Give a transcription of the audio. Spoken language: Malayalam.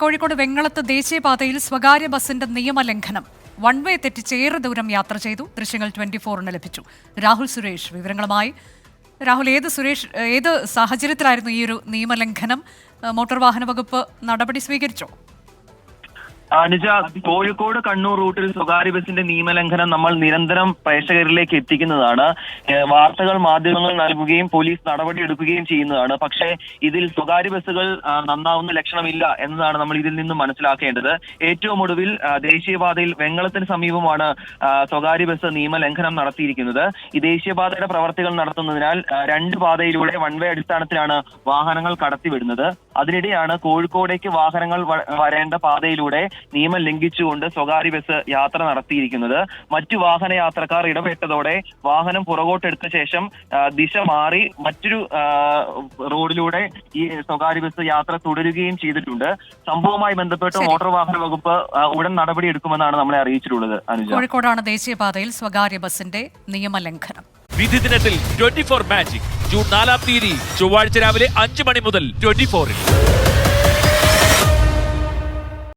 കോഴിക്കോട് വെങ്ങളത്ത് ദേശീയപാതയിൽ സ്വകാര്യ ബസിന്റെ നിയമലംഘനം. വൺ വേ തെറ്റിച്ച് ഏറെ ദൂരം യാത്ര ചെയ്തു. ദൃശ്യങ്ങൾ 24-ന് ലഭിച്ചു. രാഹുൽ സുരേഷ് വിവരങ്ങളുമായി. രാഹുൽ, ഏത് സാഹചര്യത്തിലായിരുന്നു ഈ ഒരു നിയമലംഘനം? മോട്ടോർ വാഹന വകുപ്പ് നടപടി സ്വീകരിച്ചോ? അനുജ, കോഴിക്കോട് കണ്ണൂർ റൂട്ടിൽ സ്വകാര്യ ബസിന്റെ നിയമലംഘനം നമ്മൾ നിരന്തരം പ്രേക്ഷകരിലേക്ക് എത്തിക്കുന്നതാണ്. വാർത്തകൾ മാധ്യമങ്ങൾ നൽകുകയും പോലീസ് നടപടിയെടുക്കുകയും ചെയ്യുന്നതാണ്. പക്ഷേ ഇതിൽ സ്വകാര്യ ബസ്സുകൾ നന്നാവുന്ന ലക്ഷണമില്ല എന്നതാണ് നമ്മൾ ഇതിൽ നിന്നും മനസ്സിലാക്കേണ്ടത്. ഏറ്റവും ഒടുവിൽ ദേശീയപാതയിൽ വെങ്ങളത്തിന് സമീപമാണ് സ്വകാര്യ ബസ് നിയമലംഘനം നടത്തിയിരിക്കുന്നത്. ഈ ദേശീയപാതയുടെ പ്രവർത്തികൾ നടത്തുന്നതിനാൽ രണ്ട് പാതയിലൂടെ വൺ വേ അടിസ്ഥാനത്തിലാണ് വാഹനങ്ങൾ കടത്തിവിടുന്നത്. അതിനിടെയാണ് കോഴിക്കോടേക്ക് വാഹനങ്ങൾ വരേണ്ട പാതയിലൂടെ നിയമം ലംഘിച്ചുകൊണ്ട് സ്വകാര്യ ബസ് യാത്ര നടത്തിയിരിക്കുന്നത്. മറ്റു വാഹന യാത്രക്കാർ ഇടപെട്ടതോടെ വാഹനം പുറകോട്ടെടുത്ത ശേഷം ദിശ മാറി മറ്റൊരു റോഡിലൂടെ ഈ സ്വകാര്യ ബസ് യാത്ര തുടരുകയും ചെയ്തിട്ടുണ്ട്. സംഭവവുമായി ബന്ധപ്പെട്ട് മോട്ടോർ വാഹന വകുപ്പ് ഉടൻ നടപടിയെടുക്കുമെന്നാണ് നമ്മളെ അറിയിച്ചിട്ടുള്ളത്. കോഴിക്കോടാണ് ദേശീയപാതയിൽ സ്വകാര്യ ബസിന്റെ നിയമലംഘനം. വിധി ദിനത്തിൽ 24 മാജിക് ജൂൺ 4 ചൊവ്വാഴ്ച രാവിലെ 5 മണി മുതൽ 24-ൽ.